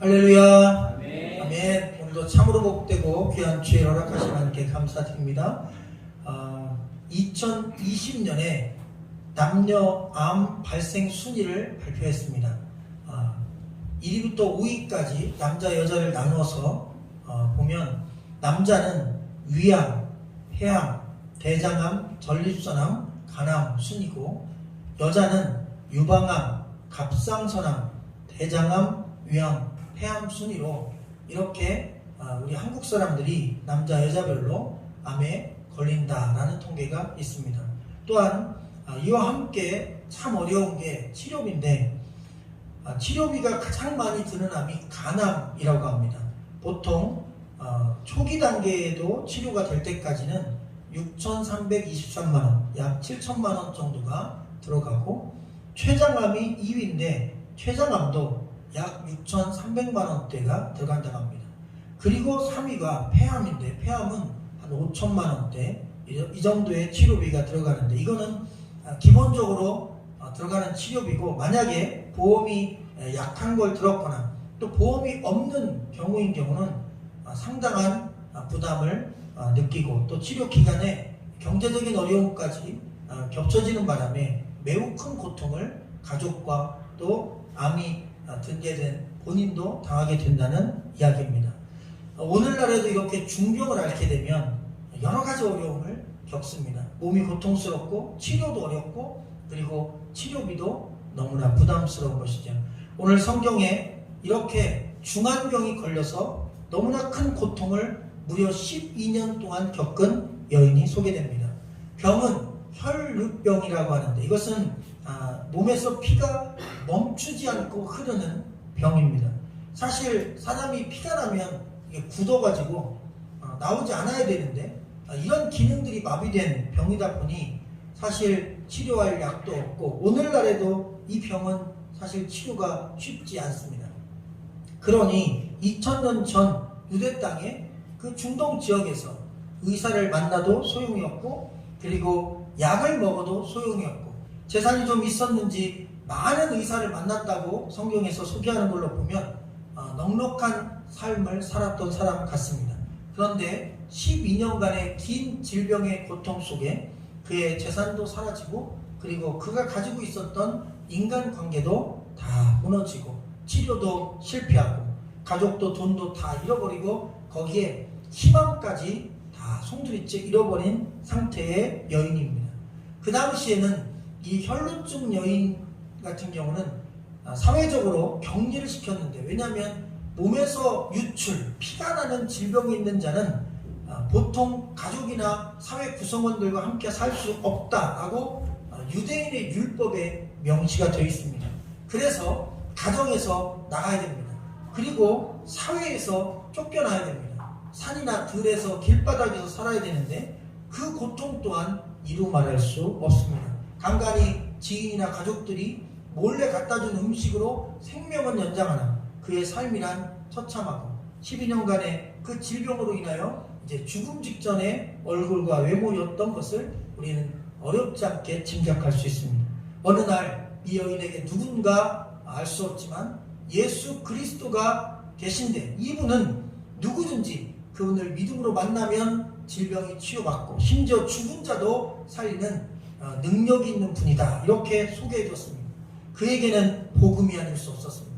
할렐루야. 아멘. 아멘. 오늘도 참으로 복되고 귀한 주일 허락하신 하나님께 감사드립니다. 2020년에 남녀 암 발생 순위를 발표했습니다. 1위부터 5위까지 남자 여자를 나누어서 보면 남자는 위암, 폐암, 대장암, 전립선암, 간암 순이고 여자는 유방암, 갑상선암, 대장암, 위암, 폐암 순위로 이렇게 우리 한국 사람들이 남자 여자별로 암에 걸린다라는 통계가 있습니다. 또한 이와 함께 참 어려운 게 치료비인데 치료비가 가장 많이 드는 암이 간암이라고 합니다. 보통 초기 단계에도 치료가 될 때까지는 6,323만원, 약 7천만원 정도가 들어가고 최장암이 2위인데 최장암도 약 6,300만원대가 들어간다고 합니다. 그리고 3위가 폐암인데 폐암은 한 5천만원대 이 정도의 치료비가 들어가는데 이거는 기본적으로 들어가는 치료비고 만약에 보험이 약한 걸 들었거나 또 보험이 없는 경우인 경우는 상당한 부담을 느끼고 또 치료 기간에 경제적인 어려움까지 겹쳐지는 바람에 매우 큰 고통을 가족과 또 암이 들게 된 본인도 당하게 된다는 이야기입니다. 오늘날에도 이렇게 중병을 앓게 되면 여러 가지 어려움을 겪습니다. 몸이 고통스럽고 치료도 어렵고 그리고 치료비도 너무나 부담스러운 것이죠. 오늘 성경에 이렇게 중환병이 걸려서 너무나 큰 고통을 무려 12년 동안 겪은 여인이 소개됩니다. 병은 혈루병이라고 하는데 이것은 몸에서 피가 멈추지 않고 흐르는 병입니다. 사실 사람이 피가 나면 이게 굳어가지고 나오지 않아야 되는데 이런 기능들이 마비된 병이다 보니 사실 치료할 약도 없고 오늘날에도 이 병은 사실 치료가 쉽지 않습니다. 그러니 2000년 전 유대 땅의 그 중동 지역에서 의사를 만나도 소용이 없고 그리고 약을 먹어도 소용이 없고 재산이 좀 있었는지 많은 의사를 만났다고 성경에서 소개하는 걸로 보면 넉넉한 삶을 살았던 사람 같습니다. 그런데 12년간의 긴 질병의 고통 속에 그의 재산도 사라지고 그리고 그가 가지고 있었던 인간관계도 다 무너지고 치료도 실패하고 가족도 돈도 다 잃어버리고 거기에 희망까지 다 송두리째 잃어버린 상태의 여인입니다. 그 당시에는 이 혈루증 여인 같은 경우는 사회적으로 격리를 시켰는데 왜냐하면 몸에서 유출, 피가 나는 질병이 있는 자는 보통 가족이나 사회 구성원들과 함께 살 수 없다라고 유대인의 율법에 명시가 되어 있습니다. 그래서 가정에서 나가야 됩니다. 그리고 사회에서 쫓겨나야 됩니다. 산이나 들에서 길바닥에서 살아야 되는데 그 고통 또한 이루 말할 수 없습니다. 간간히 지인이나 가족들이 몰래 갖다 준 음식으로 생명은 연장하나 그의 삶이란 처참하고 12년간의 그 질병으로 인하여 이제 죽음 직전의 얼굴과 외모였던 것을 우리는 어렵지 않게 짐작할 수 있습니다. 어느 날 이 여인에게 누군가 알 수 없지만 예수 그리스도가 계신데 이분은 누구든지 그분을 믿음으로 만나면 질병이 치유받고 심지어 죽은 자도 살리는 능력이 있는 분이다 이렇게 소개해 줬습니다. 그에게는 복음이 아닐 수 없었습니다.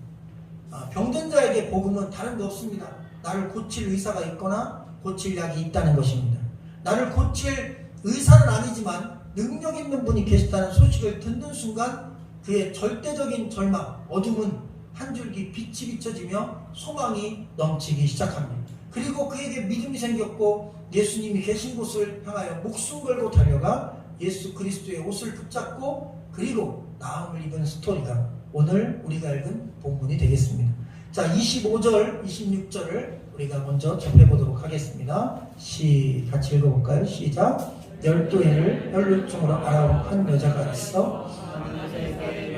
병든 자에게 복음은 다른 데 없습니다. 나를 고칠 의사가 있거나 고칠 약이 있다는 것입니다. 나를 고칠 의사는 아니지만 능력 있는 분이 계시다는 소식을 듣는 순간 그의 절대적인 절망, 어둠은 한 줄기 빛이 비춰지며 소망이 넘치기 시작합니다. 그리고 그에게 믿음이 생겼고 예수님이 계신 곳을 향하여 목숨 걸고 달려가 예수 그리스도의 옷을 붙잡고 그리고 나음을 입은 스토리가 오늘 우리가 읽은 본문이 되겠습니다. 자, 25절, 26절을 우리가 먼저 접해보도록 하겠습니다. 같이 읽어볼까요? 시작. 12해를 혈루증으로 앓아온 한 여자가 있어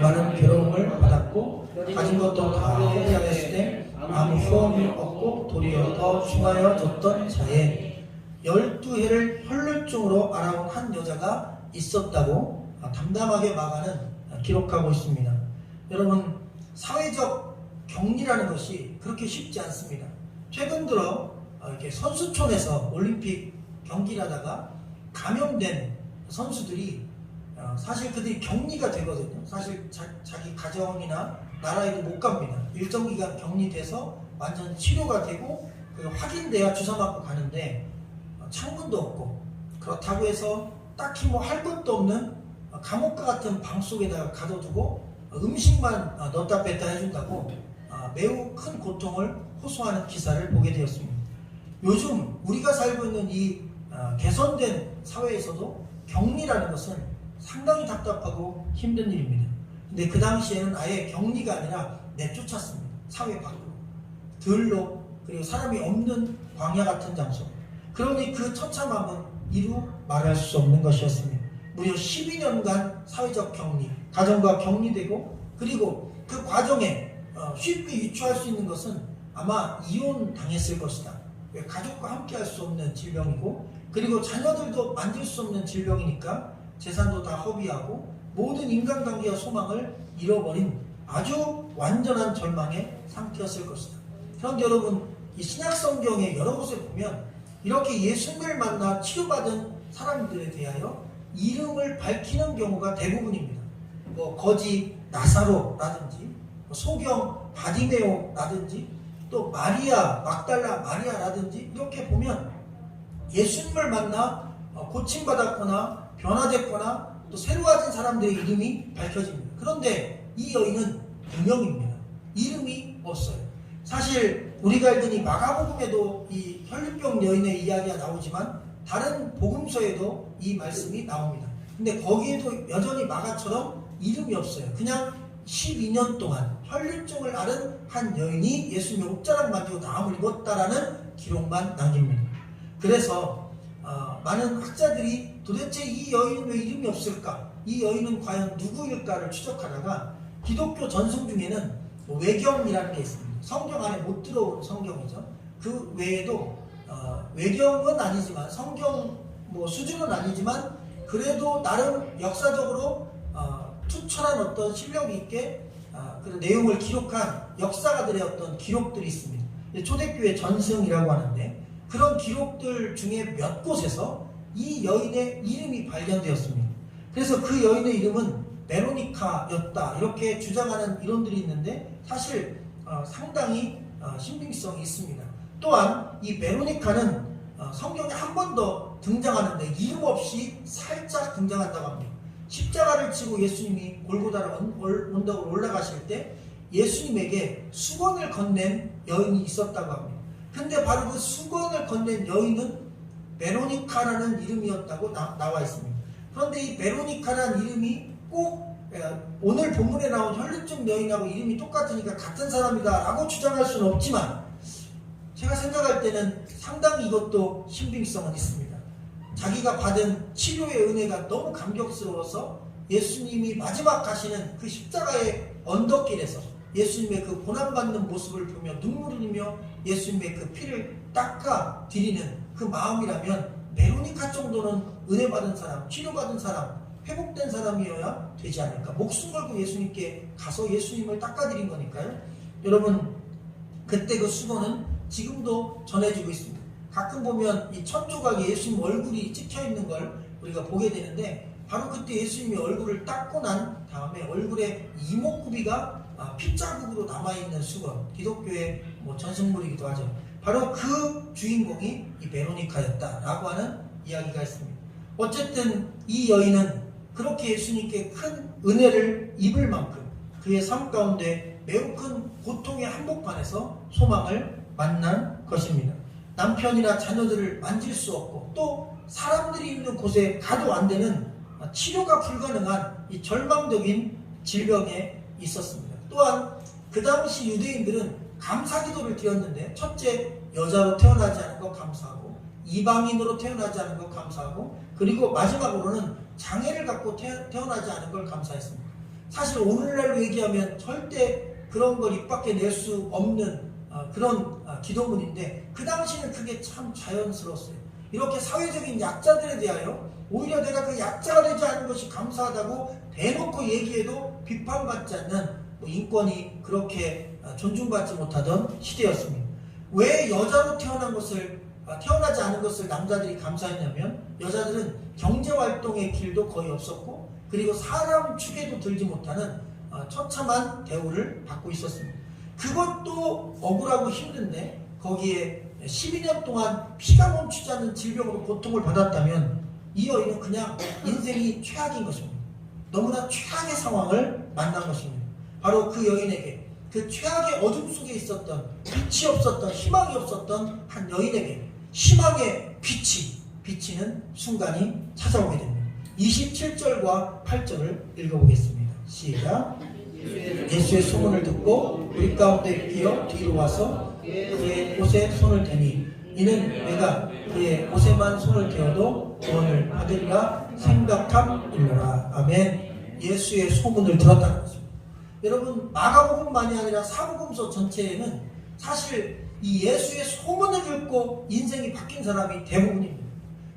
많은 괴로움을 받았고 가진 것도 다 허비하였으되 아무 소원이 없고 도리어 더 중하여졌던 자에 12해를 혈루증으로 앓아온 한 여자가 있었다고 담담하게 마가는 기록하고 있습니다. 여러분 사회적 격리라는 것이 그렇게 쉽지 않습니다. 최근 들어 이렇게 선수촌에서 올림픽 경기를 하다가 감염된 선수들이 사실 그들이 격리가 되거든요. 사실 자기 가정이나 나라에도 못 갑니다. 일정 기간 격리돼서 완전 치료가 되고 확인돼야 주사 맞고 가는데 창문도 없고 그렇다고 해서 딱히 뭐 할 것도 없는 감옥과 같은 방 속에다가 가둬두고 음식만 넣다 뺐다 해준다고 매우 큰 고통을 호소하는 기사를 보게 되었습니다. 요즘 우리가 살고 있는 이 개선된 사회에서도 격리라는 것은 상당히 답답하고 힘든 일입니다. 근데 그 당시에는 아예 격리가 아니라 내쫓았습니다. 사회 밖으로. 들로 그리고 사람이 없는 광야 같은 장소. 그러니 그 처참함은 이루 말할 수 없는 것이었습니다. 무려 12년간 사회적 격리, 가정과 격리되고 그리고 그 과정에 쉽게 유추할 수 있는 것은 아마 이혼 당했을 것이다. 가족과 함께 할 수 없는 질병이고 그리고 자녀들도 만질 수 없는 질병이니까 재산도 다 허비하고 모든 인간관계와 소망을 잃어버린 아주 완전한 절망의 상태였을 것이다. 그런데 여러분 이 신약성경의 여러 곳에 보면 이렇게 예수님을 만나 치유받은 사람들에 대하여 이름을 밝히는 경우가 대부분입니다. 뭐 거지 나사로라든지 소경 바디메오라든지 또 마리아 막달라 마리아라든지 이렇게 보면 예수님을 만나 고침받았거나 변화됐거나 또 새로워진 사람들의 이름이 밝혀집니다. 그런데 이 여인은 무명입니다. 이름이 없어요. 사실 우리가 알던 이 마가복음에도 이 혈류병 여인의 이야기가 나오지만 다른 복음서에도 이 말씀이 나옵니다. 근데 거기에도 여전히 마가처럼 이름이 없어요. 그냥 12년 동안 혈류증을 앓은 한 여인이 예수님의 옷자락 만지고 나음을 입었다라는 기록만 남깁니다. 그래서 많은 학자들이 도대체 이 여인은 왜 이름이 없을까? 이 여인은 과연 누구일까를 추적하다가 기독교 전승 중에는 외경이라는 게 있습니다. 성경 안에 못 들어온 성경이죠. 그 외에도 외경은 아니지만 성경 수준은 아니지만 그래도 나름 역사적으로 투철한 어떤 실력 있게 그 내용을 기록한 역사가들의 어떤 기록들이 있습니다. 초대교회 전승이라고 하는데 그런 기록들 중에 몇 곳에서 이 여인의 이름이 발견되었습니다. 그래서 그 여인의 이름은 베로니카였다 이렇게 주장하는 이론들이 있는데 사실 상당히 신빙성이 있습니다. 또한 이 베로니카는 성경에 한 번 더 등장하는데 이름 없이 살짝 등장한다고 합니다. 십자가를 지고 예수님이 골고다라 언덕으로 올라가실 때 예수님에게 수건을 건넨 여인이 있었다고 합니다. 근데 바로 그 수건을 건넨 여인은 베로니카라는 이름이었다고 나와 있습니다. 그런데 이 베로니카라는 이름이 꼭 오늘 본문에 나온 혈류증 여인하고 이름이 똑같으니까 같은 사람이다 라고 주장할 수는 없지만 제가 생각할 때는 상당히 이것도 신빙성은 있습니다. 자기가 받은 치료의 은혜가 너무 감격스러워서 예수님이 마지막 가시는 그 십자가의 언덕길에서 예수님의 그 고난받는 모습을 보며 눈물을 흘리며 예수님의 그 피를 닦아 드리는 그 마음이라면 베로니카 정도는 은혜 받은 사람, 치료받은 사람, 회복된 사람이어야 되지 않을까. 목숨 걸고 예수님께 가서 예수님을 닦아드린 거니까요. 여러분 그때 그 수건은 지금도 전해지고 있습니다. 가끔 보면 이 천조각에 예수님 얼굴이 찍혀있는 걸 우리가 보게 되는데 바로 그때 예수님이 얼굴을 닦고 난 다음에 얼굴에 이목구비가 핏자국으로 남아있는 수건, 기독교의 전승물이기도 하죠. 바로 그 주인공이 이 베로니카였다라고 하는 이야기가 있습니다. 어쨌든 이 여인은 그렇게 예수님께 큰 은혜를 입을 만큼 그의 삶 가운데 매우 큰 고통의 한복판에서 소망을 만난 것입니다. 남편이나 자녀들을 만질 수 없고 또 사람들이 있는 곳에 가도 안 되는 치료가 불가능한 이 절망적인 질병에 있었습니다. 또한 그 당시 유대인들은 감사기도를 드렸는데 첫째 여자로 태어나지 않은 것 감사하고 이방인으로 태어나지 않은 것 감사하고 그리고 마지막으로는 장애를 갖고 태어나지 않은 걸 감사했습니다. 사실 오늘날로 얘기하면 절대 그런 걸 입 밖에 낼 수 없는 그런 기도문인데 그 당시는 그게 참 자연스러웠어요. 이렇게 사회적인 약자들에 대하여 오히려 내가 그 약자가 되지 않은 것이 감사하다고 대놓고 얘기해도 비판받지 않는 인권이 그렇게 존중받지 못하던 시대였습니다. 왜 여자로 태어나지 않은 것을 남자들이 감사했냐면 여자들은 경제활동의 길도 거의 없었고 그리고 사람 축에도 들지 못하는 처참한 대우를 받고 있었습니다. 그것도 억울하고 힘든데 거기에 12년 동안 피가 멈추지 않는 질병으로 고통을 받았다면 이 여인은 그냥 인생이 최악인 것입니다. 너무나 최악의 상황을 만난 것입니다. 바로 그 여인에게 그 최악의 어둠 속에 있었던 빛이 없었던 희망이 없었던 한 여인에게 희망의 빛이 비치는 순간이 찾아오게 됩니다. 27절과 8절을 읽어보겠습니다. 시작. 예수의 소문을 듣고 우리 가운데 기어 뒤로 와서 그의 옷에 손을 대니 이는 내가 그의 옷에만 손을 대어도 구원을 받으리라 생각함이로라. 아멘. 예수의 소문을 들었다는 것입니다. 여러분, 마가복음만이 아니라 사복음서 전체에는 사실 이 예수의 소문을 듣고 인생이 바뀐 사람이 대부분입니다.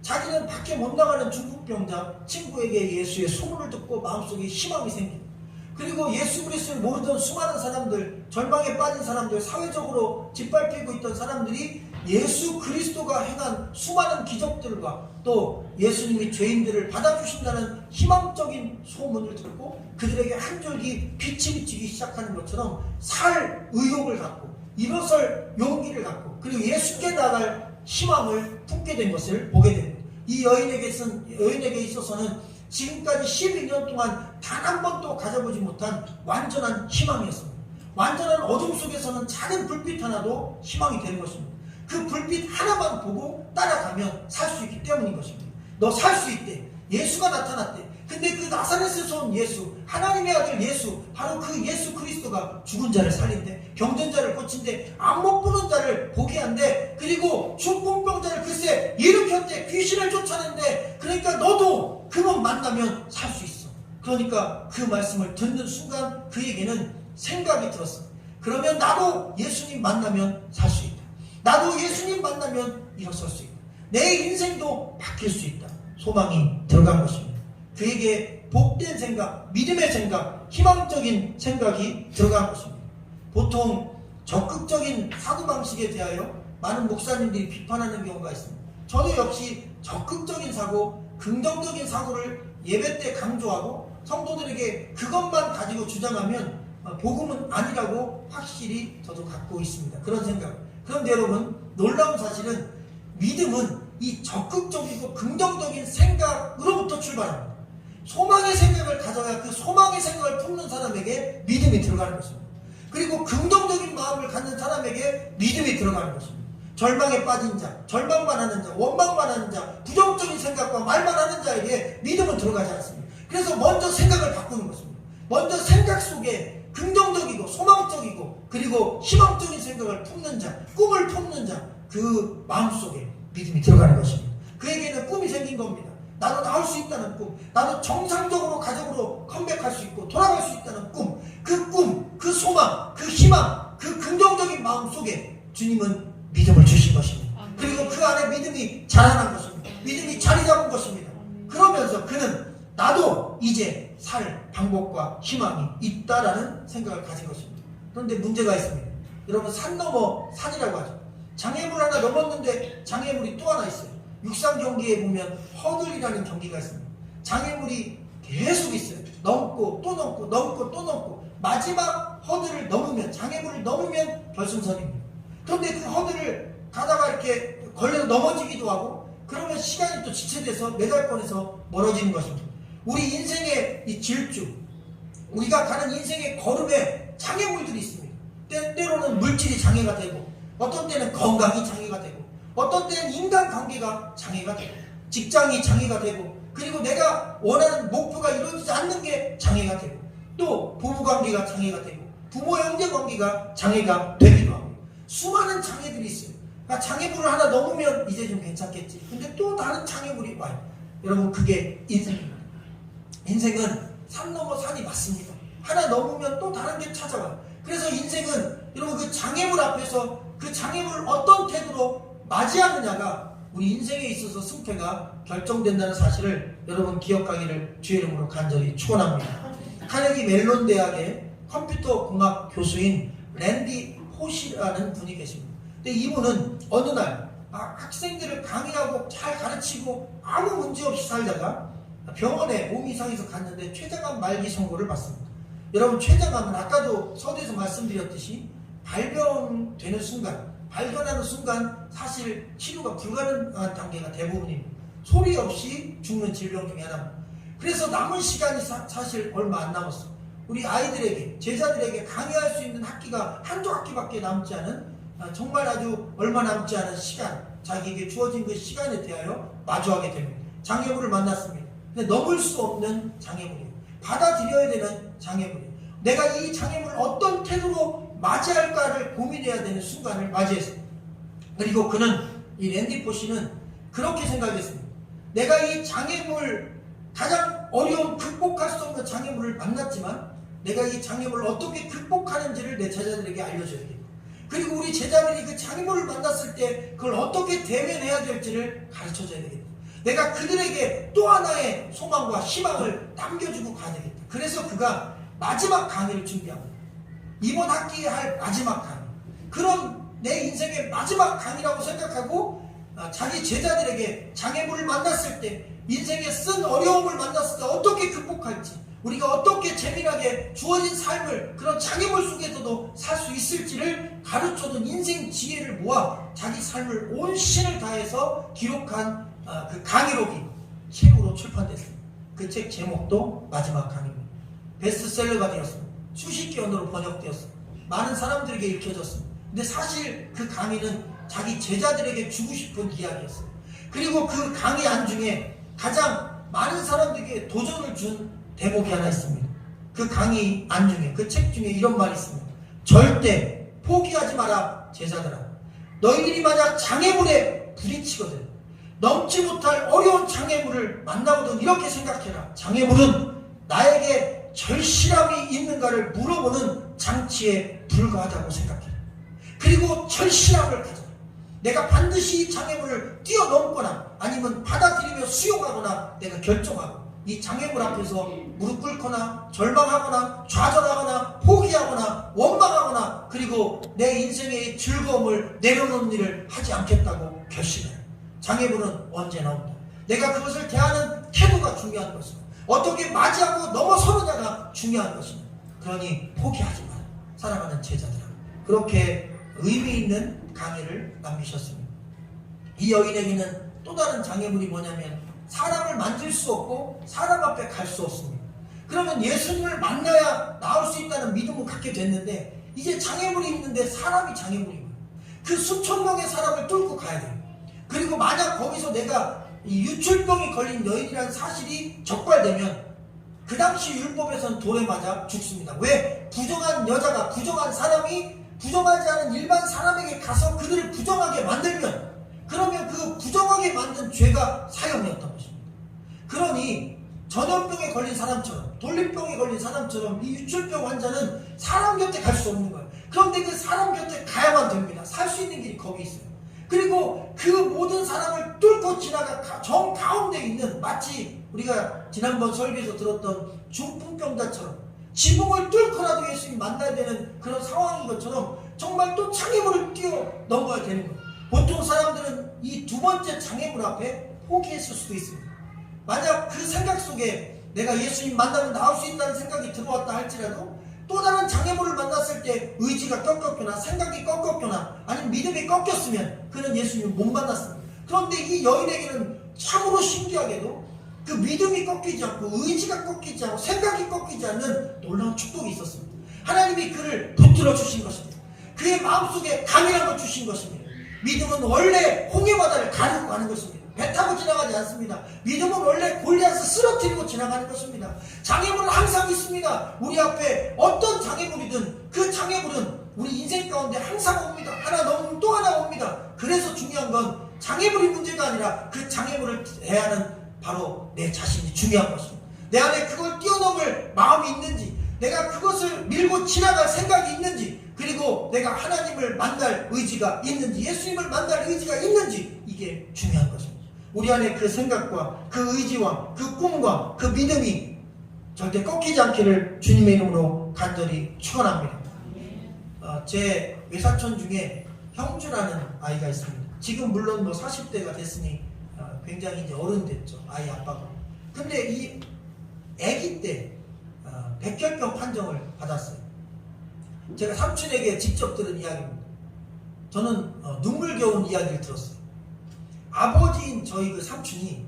자기는 밖에 못 나가는 중풍병자 친구에게 예수의 소문을 듣고 마음속에 희망이 생깁니다. 그리고 예수 그리스도를 모르던 수많은 사람들, 절망에 빠진 사람들, 사회적으로 짓밟히고 있던 사람들이 예수 그리스도가 행한 수많은 기적들과 또 예수님이 죄인들을 받아주신다는 희망적인 소문을 듣고 그들에게 한 줄기 빛이 비치기 시작하는 것처럼 살 의욕을 갖고 일어설 용기를 갖고 그리고 예수께 나갈 희망을 품게 된 것을 보게 됩니다. 이 여인에게 있어서는 지금까지 12년 동안 단 한 번도 가져보지 못한 완전한 희망이었습니다. 완전한 어둠 속에서는 작은 불빛 하나도 희망이 되는 것입니다. 그 불빛 하나만 보고 따라가면 살 수 있기 때문인 것입니다. 너 살 수 있대. 예수가 나타났대. 근데 그 나사렛에서 온 예수, 하나님의 아들 예수, 바로 그 예수 그리스도가 죽은 자를 살린대, 병든 자를 고친대, 안 못 보는 자를 보게 한대, 그리고 중풍병자를 글쎄 일으켰대, 귀신을 쫓아낸대. 그러니까 너도 그분 만나면 살 수 있어. 그러니까 그 말씀을 듣는 순간 그에게는 생각이 들었어. 그러면 나도 예수님 만나면 살 수 있다. 나도 예수님 만나면 일어설 수 있다. 내 인생도 바뀔 수 있다. 소망이 들어간 것입니다. 그에게 복된 생각, 믿음의 생각, 희망적인 생각이 들어간 것입니다. 보통 적극적인 사고방식에 대하여 많은 목사님들이 비판하는 경우가 있습니다. 저도 역시 적극적인 사고, 긍정적인 사고를 예배 때 강조하고 성도들에게 그것만 가지고 주장하면 복음은 아니라고 확실히 저도 갖고 있습니다. 그런 생각. 그런데 여러분, 놀라운 사실은 믿음은 이 적극적이고 긍정적인 생각으로부터 출발합니다. 소망의 생각을 가져야 그 소망의 생각을 품는 사람에게 믿음이 들어가는 것입니다. 그리고 긍정적인 마음을 갖는 사람에게 믿음이 들어가는 것입니다. 절망에 빠진 자, 절망만 하는 자, 원망만 하는 자, 부정적인 생각과 말만 하는 자에게 믿음은 들어가지 않습니다. 그래서 먼저 생각을 바꾸는 것입니다. 먼저 생각 속에 긍정적이고 소망적이고 그리고 희망적인 생각을 품는 자, 꿈을 품는 자, 그 마음속에 믿음이 들어가는 것입니다. 그에게는 꿈이 생긴 겁니다. 나도 나올 수 있다는 꿈, 나도 정상적으로 가족으로 컴백할 수 있고 돌아갈 수 있다는 꿈, 그 소망, 그 희망, 그 긍정적인 마음 속에 주님은 믿음을 주신 것입니다. 그리고 그 안에 믿음이 자라난 것입니다. 믿음이 자리 잡은 것입니다. 그러면서 그는 나도 이제 살 방법과 희망이 있다라는 생각을 가진 것입니다. 그런데 문제가 있습니다. 여러분, 산 넘어 산이라고 하죠. 장애물 하나 넘었는데 장애물이 또 하나 있어요. 육상 경기에 보면 허들이라는 경기가 있습니다. 장애물이 계속 있어요. 넘고 또 넘고 넘고 또 넘고 마지막 허들을 넘으면, 장애물을 넘으면 결승선입니다. 그런데 그 허들을 가다가 이렇게 걸려서 넘어지기도 하고 그러면 시간이 또 지체돼서 메달권에서 멀어지는 것입니다. 우리 인생의 이 질주, 우리가 가는 인생의 걸음에 장애물들이 있습니다. 때로는 물질이 장애가 되고 어떤 때는 건강이 장애가 되고 어떤 때는 인간관계가 장애가 되고 직장이 장애가 되고 그리고 내가 원하는 목표가 이루어지지 않는 게 장애가 되고 또 부부관계가 장애가 되고 부모 형제관계가 장애가 되기도 하고 수많은 장애들이 있어요. 그러니까 장애물을 하나 넘으면 이제 좀 괜찮겠지. 근데 또 다른 장애물이 와요. 여러분, 그게 인생입니다. 인생은 산 넘어 산이 맞습니다. 하나 넘으면 또 다른 게 찾아와요. 그래서 인생은 여러분 그 장애물 앞에서 그 장애물을 어떤 태도로 맞이하느냐가 우리 인생에 있어서 승패가 결정된다는 사실을 여러분 기억하기를 주의 이름으로 간절히 축원합니다. 카네기 멜론 대학의 컴퓨터 공학 교수인 랜디 호시라는 분이 계십니다. 근데 이분은 어느 날 학생들을 강의하고 잘 가르치고 아무 문제 없이 살다가 병원에 몸 이상해서 갔는데 췌장암 말기 선고를 받습니다. 여러분, 췌장암은 아까도 서두에서 말씀드렸듯이 발병하는 순간 사실 치료가 불가능한 단계가 대부분입니다. 소리 없이 죽는 질병 중에 하나입니다. 그래서 남은 시간이 사실 얼마 안 남았어요. 우리 아이들에게, 제자들에게 강의할 수 있는 학기가 한두 학기밖에 남지 않은, 정말 아주 얼마 남지 않은 시간, 자기에게 주어진 그 시간에 대하여 마주하게 됩니다. 장애물을 만났습니다. 근데 넘을 수 없는 장애물이에요. 받아들여야 되는 장애물이에요. 내가 이 장애물을 어떤 태도로 맞이할까를 고민해야 되는 순간을 맞이했습니다. 그리고 그는, 이 랜디 포시는 그렇게 생각했습니다. 내가 이 장애물, 가장 어려운 극복할 수 없는 장애물을 만났지만 내가 이 장애물을 어떻게 극복하는지를 내 제자들에게 알려줘야겠다. 그리고 우리 제자들이 그 장애물을 만났을 때 그걸 어떻게 대면해야 될지를 가르쳐줘야 되겠다. 내가 그들에게 또 하나의 소망과 희망을 남겨주고 가야 되겠다. 그래서 그가 마지막 강의를 준비합니다. 이번 학기에 할 마지막 강의. 그런 내 인생의 마지막 강의라고 생각하고 자기 제자들에게 장애물을 만났을 때, 인생에 쓴 어려움을 만났을 때 어떻게 극복할지, 우리가 어떻게 재미나게 주어진 삶을 그런 장애물 속에서도 살 수 있을지를 가르쳐준 인생 지혜를 모아 자기 삶을 온 신을 다해서 기록한 그 강의록이 책으로 출판됐습니다. 그 책 제목도 마지막 강의입니다. 베스트셀러가 되었습니다. 수십 개 언어로 번역되었습니다. 많은 사람들에게 읽혀졌습니다. 근데 사실 그 강의는 자기 제자들에게 주고 싶은 이야기였어요. 그리고 그 강의 안중에 가장 많은 사람들에게 도전을 준 대목이 하나 있습니다. 그 강의 안중에, 그 책 중에 이런 말이 있습니다. 절대 포기하지 마라, 제자들아. 너희들이 만약 장애물에 부딪히거든, 넘지 못할 어려운 장애물을 만나거든, 이렇게 생각해라. 장애물은 나에게 절실함이 있는가를 물어보는 장치에 불과하다고 생각해라. 그리고 절실함을 가져라. 내가 반드시 이 장애물을 뛰어넘거나 아니면 받아들이며 수용하거나 내가 결정하고, 이 장애물 앞에서 무릎 꿇거나 절망하거나 좌절하거나 포기하거나 원망하거나 그리고 내 인생의 즐거움을 내려놓는 일을 하지 않겠다고 결심해요. 장애물은 언제나 온다. 내가 그것을 대하는 태도가 중요한 것이고 어떻게 맞이하고 넘어서느냐가 중요한 것이다. 그러니 포기하지 마라, 사랑하는 제자들아. 그렇게 의미 있는 강의를 남기셨습니다. 이 여인에게는 또 다른 장애물이 뭐냐면 사람을 만질 수 없고 사람 앞에 갈 수 없습니다. 그러면 예수님을 만나야 나올 수 있다는 믿음을 갖게 됐는데 이제 장애물이 있는데 사람이 장애물인 거예요. 그 수천 명의 사람을 뚫고 가야 돼요. 그리고 만약 거기서 내가 이 유출병이 걸린 여인이라는 사실이 적발되면 그 당시 율법에서는 돌에 맞아 죽습니다. 왜? 부정한 여자가, 부정한 사람이 부정하지 않은 일반 사람에게 가서 그들을 부정하게 만들면, 그러면 그 부정하게 만든 죄가 사형이었던 것입니다. 그러니 전염병에 걸린 사람처럼, 돌림병에 걸린 사람처럼 이 유출병 환자는 사람 곁에 갈 수 없는 거예요. 그런데 그 사람 곁에 가야만 됩니다. 살 수 있는 길이 거기 있어요. 그리고 그 모든 사람을 뚫고 지나가 정 가운데 있는, 마치 우리가 지난번 설교에서 들었던 중풍병자처럼 지붕을 뚫고라도 예수님 만나야 되는 그런 상황인 것처럼 정말 또 장애물을 뛰어넘어야 되는 거예요. 보통 사람들은 이 두 번째 장애물 앞에 포기했을 수도 있습니다. 만약 그 생각 속에 내가 예수님 만나면 나올 수 있다는 생각이 들어왔다 할지라도 또 다른 장애물을 만났을 때 의지가 꺾였거나 생각이 꺾였거나 아니면 믿음이 꺾였으면 그는 예수님을 못 만났습니다. 그런데 이 여인에게는 참으로 신기하게도 그 믿음이 꺾이지 않고 의지가 꺾이지 않고 생각이 꺾이지 않는 놀라운 축복이 있었습니다. 하나님이 그를 붙들어 주신 것입니다. 그의 마음속에 강인함을 주신 것입니다. 믿음은 원래 홍해바다를 가르고 가는 것입니다. 배 타고 지나가지 않습니다. 믿음은 원래 골리앗을 쓰러뜨리고 지나가는 것입니다. 장애물은 항상 있습니다. 우리 앞에 어떤 장애물이든 그 장애물은 우리 인생 가운데 항상 옵니다. 하나 넘으면 또 하나 옵니다. 그래서 중요한 건 장애물이 문제가 아니라 그 장애물을 대하는 바로 내 자신이 중요한 것입니다. 내 안에 그걸 뛰어넘을 마음이 있는지, 내가 그것을 밀고 지나갈 생각이 있는지, 그리고 내가 하나님을 만날 의지가 있는지, 예수님을 만날 의지가 있는지, 이게 중요한 것입니다. 우리 안에 그 생각과 그 의지와 그 꿈과 그 믿음이 절대 꺾이지 않기를 주님의 이름으로 간절히 축원합니다. 제 외사촌 중에 형주라는 아이가 있습니다. 지금 물론 뭐 40대가 됐으니 굉장히 이제 어른 됐죠. 아이 아빠가. 근데 이 아기 때 백혈병 판정을 받았어요. 제가 삼촌에게 직접 들은 이야기입니다. 저는 눈물겨운 이야기를 들었어요. 아버지인 저희 그 삼촌이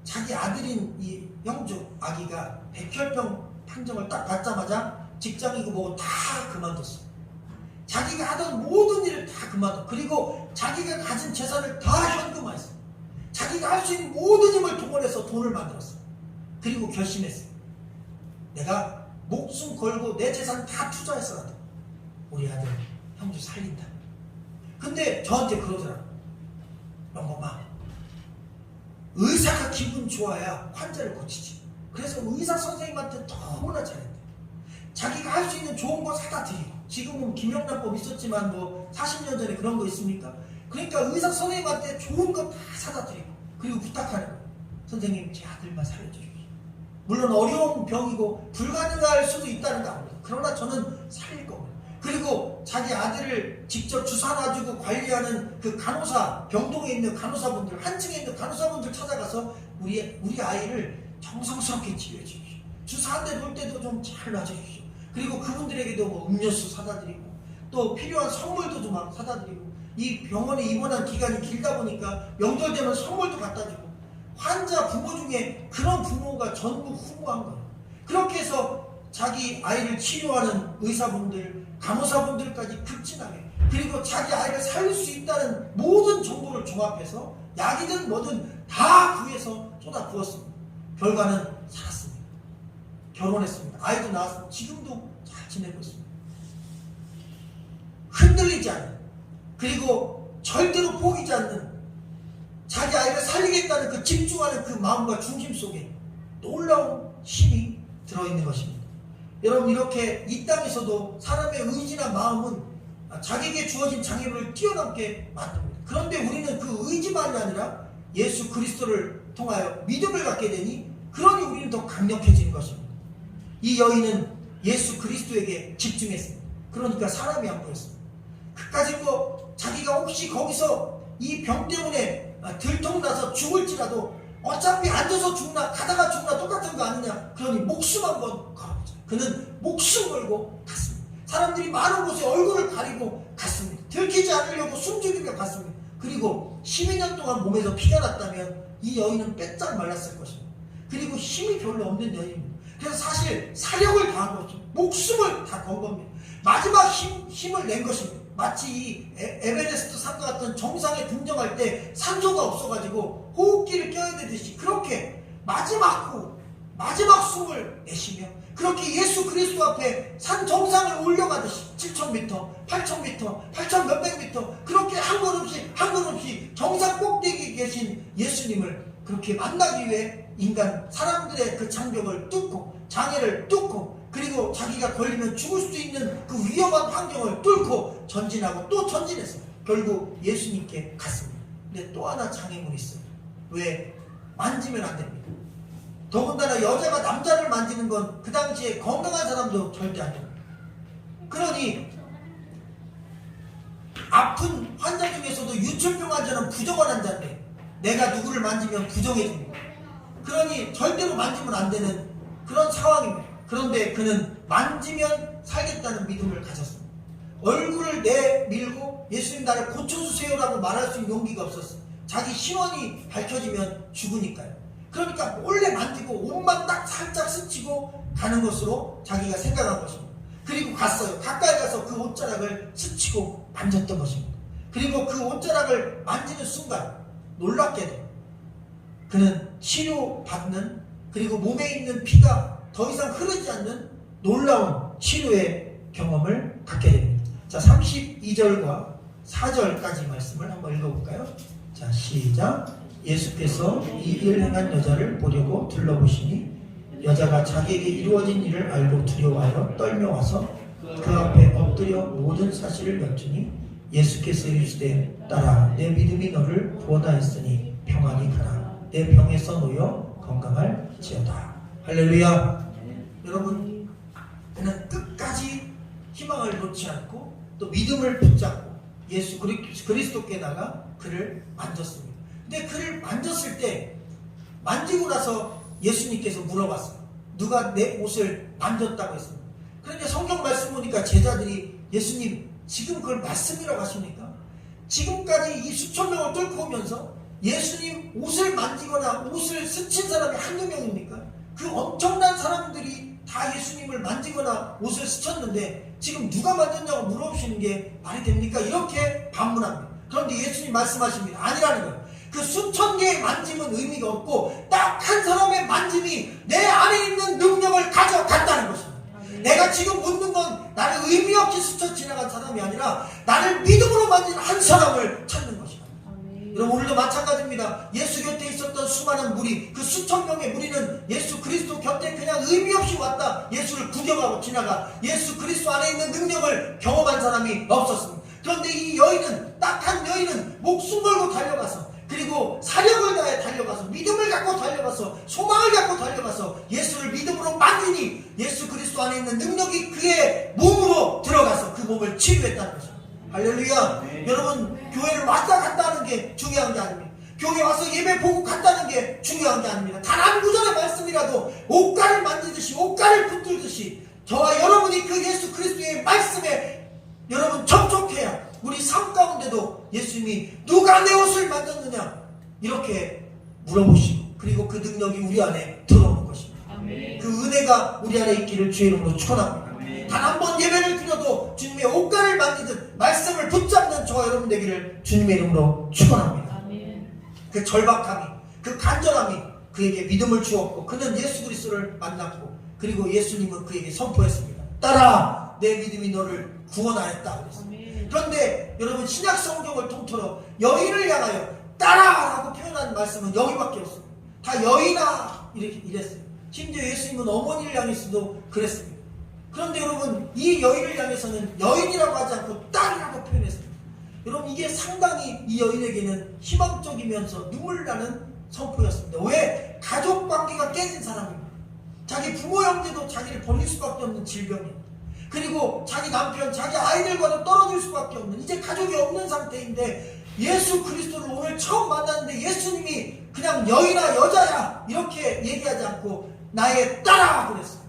자기 아들인 이 형주 아기가 백혈병 판정을 딱 받자마자 직장이고 뭐고 다 그만뒀어요. 자기가 하던 모든 일을 다 그만뒀고, 그리고 자기가 가진 재산을 다 현금화했어요. 자기가 할 수 있는 모든 힘을 동원해서 돈을 만들었어요. 그리고 결심했어요. 내가 목숨 걸고 내 재산 다 투자해서라도 우리 아들 형주 살린다. 근데 저한테 그러더라고요. 영범아, 의사가 기분 좋아야 환자를 고치지. 그래서 의사 선생님한테 너무나 잘했대. 자기가 할 수 있는 좋은 거 사다 드리고, 지금은 김영란법 있었지만 뭐 40년 전에 그런 거 있습니까? 그러니까 의사 선생님한테 좋은 거 다 사다 드리고, 그리고 부탁하는 거예요. 선생님, 제 아들만 살려주십시오. 물론 어려운 병이고 불가능할 수도 있다는 거 압니다. 그러나 저는 살릴 겁니다. 그리고 자기 아들을 직접 주사 놔주고 관리하는 그 간호사, 병동에 있는 간호사분들, 한층에 있는 간호사분들 찾아가서 우리 아이를 정성스럽게 치료해 주십시오. 주사 한 대 놓을 때도 좀 잘 놔주십시오. 그리고 그분들에게도 뭐 음료수 사다 드리고, 또 필요한 선물도 좀 사다 드리고, 이 병원에 입원한 기간이 길다 보니까 명절 되면 선물도 갖다 주고, 환자 부모 중에 그런 부모가 전부 후무한 거예요. 그렇게 해서 자기 아이를 치료하는 의사분들, 간호사분들까지 급진하게, 그리고 자기 아이를 살릴 수 있다는 모든 정보를 종합해서 약이든 뭐든 다 구해서 쏟아 부었습니다. 결과는 살았습니다. 결혼했습니다. 아이도 낳았습니다. 지금도 잘 지내고 있습니다. 흔들리지 않는, 그리고 절대로 포기하지 않는, 자기 아이를 살리겠다는 그 집중하는 그 마음과 중심 속에 놀라운 힘이 들어있는 것입니다. 여러분, 이렇게 이 땅에서도 사람의 의지나 마음은 자기에게 주어진 장애물을 뛰어넘게 만듭니다. 그런데 우리는 그 의지만이 아니라 예수 그리스도를 통하여 믿음을 갖게 되니, 그러니 우리는 더 강력해지는 것입니다. 이 여인은 예수 그리스도에게 집중했습니다. 그러니까 사람이 안 보였습니다. 그까짓 거 자기가 혹시 거기서 이 병 때문에 들통나서 죽을지라도 어차피 앉아서 죽나 가다가 죽나 똑같은 거 아니냐, 그러니 목숨 한번 걸어보자. 그는 목숨 걸고 갔습니다. 사람들이 많은 곳에 얼굴을 가리고 갔습니다. 들키지 않으려고 숨죽이며 갔습니다. 그리고 12년 동안 몸에서 피가 났다면 이 여인은 빼짝 말랐을 것입니다. 그리고 힘이 별로 없는 여인입니다. 그래서 사실 사력을 다한 것입니다. 목숨을 다 건 겁니다. 마지막 힘을 낸 것입니다. 마치 이 에베레스트 산과 같은 정상에 등정할 때 산소가 없어가지고 호흡기를 껴야 되듯이, 그렇게 마지막 숨을 내쉬며 그렇게 예수 그리스도 앞에 산 정상을 올려가듯이 7,000m, 8,000m, 8,000 몇백 미터, 그렇게 한 걸음씩 정상 꼭대기에 계신 예수님을 그렇게 만나기 위해 사람들의 그 장벽을 뚫고, 장애를 뚫고, 그리고 자기가 걸리면 죽을 수도 있는 그 위험한 환경을 뚫고 전진하고 또 전진했어요. 결국 예수님께 갔습니다. 근데 또 하나 장애물이 있어요. 왜? 만지면 안 됩니다. 더군다나 여자가 남자를 만지는 건 그 당시에 건강한 사람도 절대 안 됩니다. 그러니 아픈 환자 중에서도 유출병 환자는 부정한 환자인데 내가 누구를 만지면 부정해줍니다. 그러니 절대로 만지면 안 되는 그런 상황입니다. 그런데 그는 만지면 살겠다는 믿음을 가졌습니다. 얼굴을 내밀고 예수님 나를 고쳐주세요라고 말할 수 있는 용기가 없었어요. 자기 신원이 밝혀지면 죽으니까요. 그러니까 몰래 만지고 옷만 딱 살짝 스치고 가는 것으로 자기가 생각한 것입니다. 그리고 갔어요. 가까이 가서 그 옷자락을 스치고 만졌던 것입니다. 그리고 그 옷자락을 만지는 순간 놀랍게도 그는 치료받는, 그리고 몸에 있는 피가 더 이상 흐르지 않는 놀라운 치료의 경험을 갖게 됩니다. 자, 32절과 4절까지 말씀을 한번 읽어볼까요? 자, 시작. 예수께서 이 일을 행한 여자를 보려고 둘러보시니 여자가 자기에게 이루어진 일을 알고 두려워하여 떨며 와서 그 앞에 엎드려 모든 사실을 여쭈니 예수께서 이르시되 딸아, 내 믿음이 너를 구원하였으니 평안히 가라. 내 병에서 놓여 건강할지어다. 할렐루야. 여러분, 그는 끝까지 희망을 놓지 않고 또 믿음을 붙잡고 예수 그리스도께다가 그를 만졌습니다. 근데 그를 만졌을 때 만지고 나서 예수님께서 물어봤어요. 누가 내 옷을 만졌다고 했습니다. 그런데 성경 말씀 보니까 제자들이 예수님 지금 그걸 말씀이라고 하십니까? 지금까지 이 수천 명을 뚫고 오면서 예수님 옷을 만지거나 옷을 스친 사람이 한두 명입니까? 그 엄청난 사람들이 다 예수님을 만지거나 옷을 스쳤는데 지금 누가 만졌냐고 물어보시는 게 말이 됩니까? 이렇게 반문합니다. 그런데 예수님 말씀하십니다. 아니라는 거예요. 그 수천 개의 만짐은 의미가 없고 딱 한 사람의 만짐이 내 안에 있는 능력을 가져갔다는 것입니다. 내가 지금 묻는 건 나를 의미 없이 스쳐 지나간 사람이 아니라 나를 믿음으로 만진 한 사람을 찾는 것이다. 여러분 오늘도 마찬가지입니다. 예수 곁에 있었던 수많은 무리, 그 수천 명의 무리는 예수 그리스도 곁에 그냥 의미 없이 왔다 예수를 구경하고 지나가 예수 그리스도 안에 있는 능력을 경험한 사람이 없었습니다. 그런데 이 여인은 딱 한 여인은 목숨 걸고 달려가서 그리고 사력을 다해 달려가서 믿음을 갖고 달려가서 소망을 갖고 달려가서 예수를 믿음으로 만지니 예수 그리스도 안에 있는 능력이 그의 몸으로 들어가서 그 몸을 치유했다는 것입니다. 할렐루야. 네. 여러분 교회를 왔다 갔다 하는 게 중요한 게 아닙니다. 교회 와서 예배 보고 갔다는 게 중요한 게 아닙니다. 단 한 구절의 말씀이라도 옷가를 만지듯이 옷가를 붙들듯이 저와 여러분이 그 예수 그리스도의 말씀에 여러분 접촉해야 우리 삶 가운데도 예수님이 누가 내 옷을 만졌느냐 이렇게 물어보시고 그리고 그 능력이 우리 안에 들어오는 것입니다. 아멘. 그 은혜가 우리 안에 있기를 주의 이름으로 축원합니다. 단 한 번 예배를 드려도 주님의 옷가를 만지듯 말씀을 붙잡는 저와 여러분 되기를 주님의 이름으로 축원합니다. 아멘. 그 절박함이 그 간절함이 그에게 믿음을 주었고 그는 예수 그리스도를 만났고 그리고 예수님은 그에게 선포했습니다. 따라 내 믿음이 너를 구원하였다 그랬습니다. 그런데 여러분 신약 성경을 통틀어 여인을 향하여 따라라고 표현한 말씀은 여기밖에 없습니다. 다 여인아 이랬어요. 심지어 예수님은 어머니를 향해서도 그랬습니다. 그런데 여러분 이 여인을 향해서는 여인이라고 하지 않고 딸이라고 표현했습니다. 여러분 이게 상당히 이 여인에게는 희망적이면서 눈물 나는 선포였습니다. 왜? 가족 관계가 깨진 사람입니다. 자기 부모 형제도 자기를 버릴 수밖에 없는 질병입니다. 그리고 자기 남편, 자기 아이들과도 떨어질 수밖에 없는 이제 가족이 없는 상태인데 예수 그리스도를 오늘 처음 만났는데 예수님이 그냥 여인아 여자야 이렇게 얘기하지 않고 나의 딸아 그랬어요.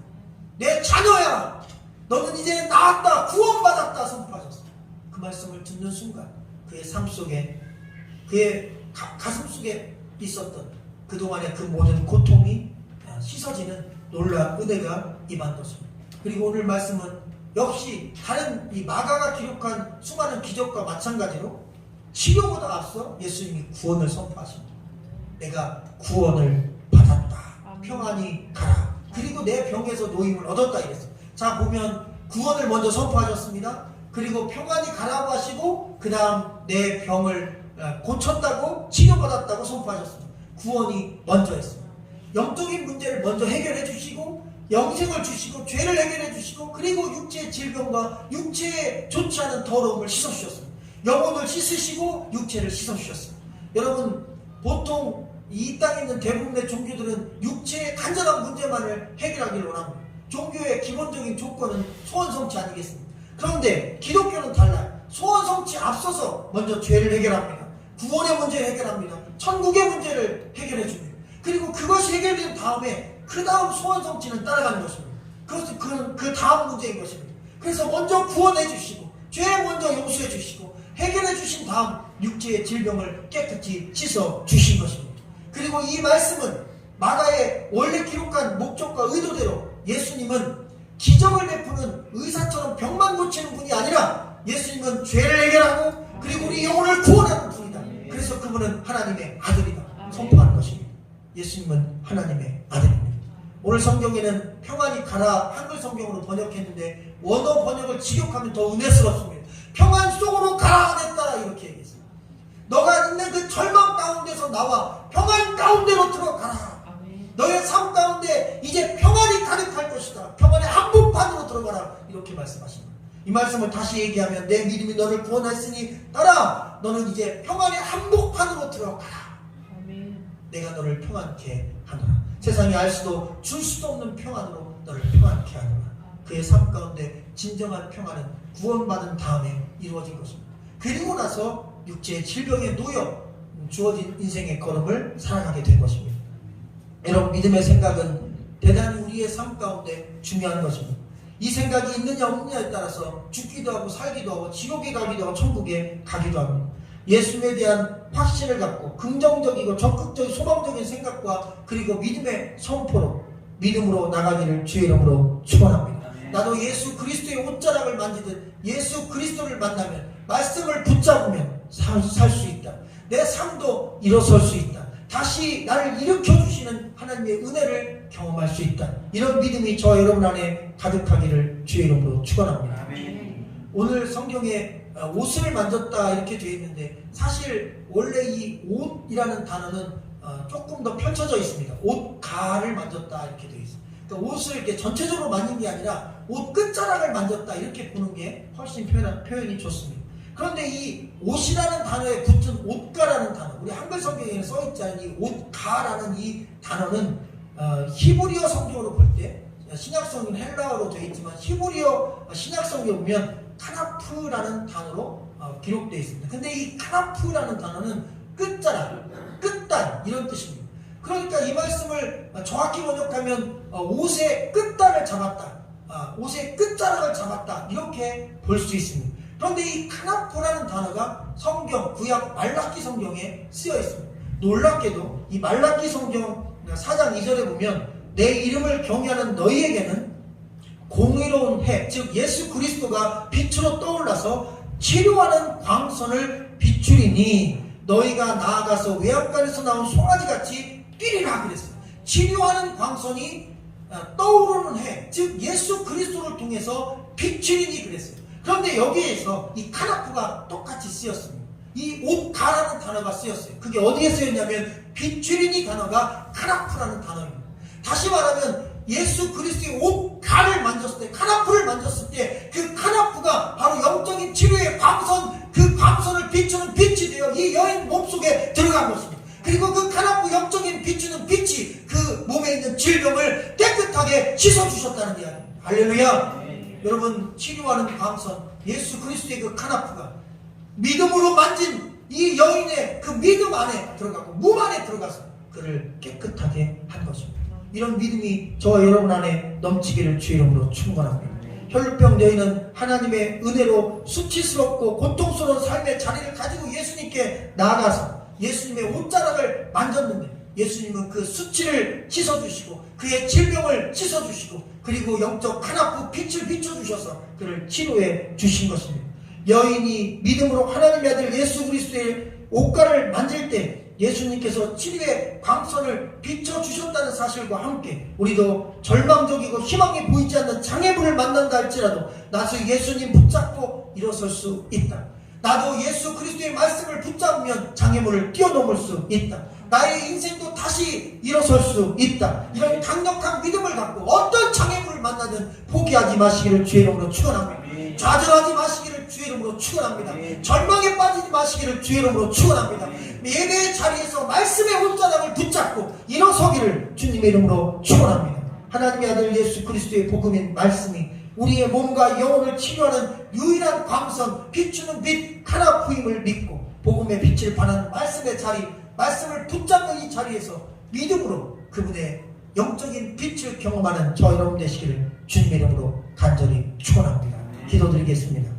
내 자녀야 너는 이제 나았다 구원받았다 선포하셨어요. 그 말씀을 듣는 순간 그의 삶 속에 그의 가슴 속에 있었던 그동안의 그 모든 고통이 씻어지는 놀라운 은혜가 임한 것입니다. 그리고 오늘 말씀은 역시 다른 이 마가가 기록한 수많은 기적과 마찬가지로 치료보다 앞서 예수님이 구원을 선포하십니다. 내가 구원을 받았다. 평안히 가라. 그리고 내 병에서 노임을 얻었다 이랬어요. 자 보면 구원을 먼저 선포하셨습니다. 그리고 평안히 가라고 하시고 그 다음 내 병을 고쳤다고 치료받았다고 선포하셨습니다. 구원이 먼저 했습니다. 영적인 문제를 먼저 해결해 주시고 영생을 주시고 죄를 해결해 주시고 그리고 육체의 질병과 육체에 좋지 않은 더러움을 씻어주셨습니다. 영혼을 씻으시고 육체를 씻어주셨습니다. 여러분 보통 이 땅에 있는 대부분의 종교들은 육체의 간절한 문제만을 해결하기를 원합니다. 종교의 기본적인 조건은 소원 성취 아니겠습니까? 그런데 기독교는 달라요. 소원 성취 앞서서 먼저 죄를 해결합니다. 구원의 문제를 해결합니다. 천국의 문제를 해결해 줍니다. 그리고 그것이 해결된 다음에 그 다음 소원 성취는 따라가는 것입니다. 그것은 그 다음 문제인 것입니다. 그래서 먼저 구원해 주시고 죄 먼저 용서해 주시고 해결해 주신 다음 육체의 질병을 깨끗이 씻어 주신 것입니다. 그리고 이 말씀은 마가의 원래 기록한 목적과 의도대로 예수님은 기적을 베푸는 의사처럼 병만 고치는 분이 아니라 예수님은 죄를 해결하고 그리고 우리 영혼을 구원하는 분이다. 그래서 그분은 하나님의 아들이다 선포하는 것입니다. 예수님은 하나님의 아들입니다. 오늘 성경에는 평안히 가라 한글 성경으로 번역했는데 원어 번역을 직역하면 더 은혜스럽습니다. 평안 속으로 가라 내 딸아 이렇게 얘기했어요. 너가 있는 그 절망 가운데서 나와 평안 가운데로 들어가라. 너의 삶 가운데 이제 평안이 가득할 것이다. 평안의 한복판으로 들어가라 이렇게 말씀하십니다. 이 말씀을 다시 얘기하면 내 믿음이 너를 구원했으니 따라 너는 이제 평안의 한복판으로 들어가라. 내가 너를 평안케 하노라. 세상이 알 수도 줄 수도 없는 평안으로 너를 평안케 하노라. 그의 삶 가운데 진정한 평안은 구원받은 다음에 이루어진 것입니다. 그리고 나서 육체의 질병에 놓여 주어진 인생의 걸음을 살아가게 된 것입니다. 여러분, 믿음의 생각은 대단히 우리의 삶 가운데 중요한 것입니다. 이 생각이 있느냐 없느냐에 따라서 죽기도 하고 살기도 하고 지옥에 가기도 하고 천국에 가기도 합니다. 예수님에 대한 확신을 갖고 긍정적이고 적극적인 소망적인 생각과 그리고 믿음의 선포로 믿음으로 나가기를 주의 이름으로 축원합니다. 나도 예수 그리스도의 옷자락을 만지듯 예수 그리스도를 만나면 말씀을 붙잡으면 살 수 있다. 내 삶도 일어설 수 있다. 다시 나를 일으켜주시는 하나님의 은혜를 경험할 수 있다. 이런 믿음이 저 여러분 안에 가득하기를 주의 이름으로 축원합니다. 오늘 성경에 옷을 만졌다 이렇게 되어 있는데 사실 원래 이 옷이라는 단어는 조금 더 펼쳐져 있습니다. 옷가를 만졌다 이렇게 되어 있습니다. 그러니까 옷을 이렇게 전체적으로 만진 게 아니라 옷 끝자락을 만졌다 이렇게 보는 게 훨씬 표현이 좋습니다. 그런데 이 옷이라는 단어에 붙은 옷가라는 단어, 우리 한글 성경에는 써있지 않은 이 옷가라는 이 단어는 히브리어 성경으로 볼 때 신약성경은 헬라어로 되어 있지만 히브리어 신약성경에 보면 카나프라는 단어로 기록되어 있습니다. 근데 이 카나프라는 단어는 끝자락, 끝단 이런 뜻입니다. 그러니까 이 말씀을 정확히 번역하면 옷의 끝단을 잡았다, 옷의 끝자락을 잡았다 이렇게 볼 수 있습니다. 그런데 이 카나프라는 단어가 성경 구약 말라기 성경에 쓰여 있습니다. 놀랍게도 이 말라기 성경 4장 2절에 보면 내 이름을 경외하는 너희에게는 공의로운 해, 즉 예수 그리스도가 빛으로 떠올라서 치료하는 광선을 비추리니 너희가 나아가서 외양간에서 나온 송아지같이 뛰리라 그랬어요. 치료하는 광선이 떠오르는 해, 즉 예수 그리스도를 통해서 비추리니 그랬어요. 그런데 여기에서 이 카나프가 똑같이 쓰였습니다. 이 옷가라는 단어가 쓰였어요. 그게 어디에 쓰였냐면 비추리니 단어가 카나프라는 단어입니다. 다시 말하면 예수 그리스도의 옷가를 만졌을 때, 카나프를 만졌을 때 그 카나프가 바로 영적인 치료의 광선, 그 광선을 비추는 빛이 되어 이 여인 몸속에 들어간 것입니다. 그리고 그 카나프 영적인 비추는 빛이 그 몸에 있는 질병을 깨끗하게 씻어주셨다는 이야기입니다. 할렐루야. 여러분, 치료하는 광선, 예수 그리스도의 그 카나프가 믿음으로 만진 이 여인의 그 믿음 안에 들어가고 몸 안에 들어가서 그를 깨끗하게 한 것입니다. 이런 믿음이 저와 여러분 안에 넘치기를 주의 이름으로 축원합니다. 혈루병 여인은 하나님의 은혜로 수치스럽고 고통스러운 삶의 자리를 가지고 예수님께 나아가서 예수님의 옷자락을 만졌는데 예수님은 그 수치를 씻어주시고 그의 질병을 씻어주시고 그리고 영적 카나프 빛을 비춰주셔서 그를 치료해 주신 것입니다. 여인이 믿음으로 하나님의 아들 예수 그리스도의 옷가를 만질 때 예수님께서 치료의 광선을 비춰주셨다는 사실과 함께 우리도 절망적이고 희망이 보이지 않는 장애물을 만난다 할지라도 나서 예수님 붙잡고 일어설 수 있다. 나도 예수 그리스도의 말씀을 붙잡으면 장애물을 뛰어넘을 수 있다. 나의 인생도 다시 일어설 수 있다. 이런 강력한 믿음을 갖고 어떤 장애물을 만나든 포기하지 마시기를 주의 이름으로 축원합니다. 좌절하지 마시기를 주의 이름으로 축원합니다. 절망에 빠지지 마시기를 주의 이름으로 축원합니다. 예배의 자리에서 말씀의 옷자락을 붙잡고 일어서기를 주님의 이름으로 축원합니다. 하나님의 아들 예수 그리스도의 복음인 말씀이 우리의 몸과 영혼을 치료하는 유일한 광선, 비추는 빛, 카나프임을 믿고 복음의 빛을 발하는 말씀의 자리, 말씀을 붙잡는 이 자리에서 믿음으로 그분의 영적인 빛을 경험하는 저 여러분 되시기를 주님의 이름으로 간절히 축원합니다. 기도드리겠습니다.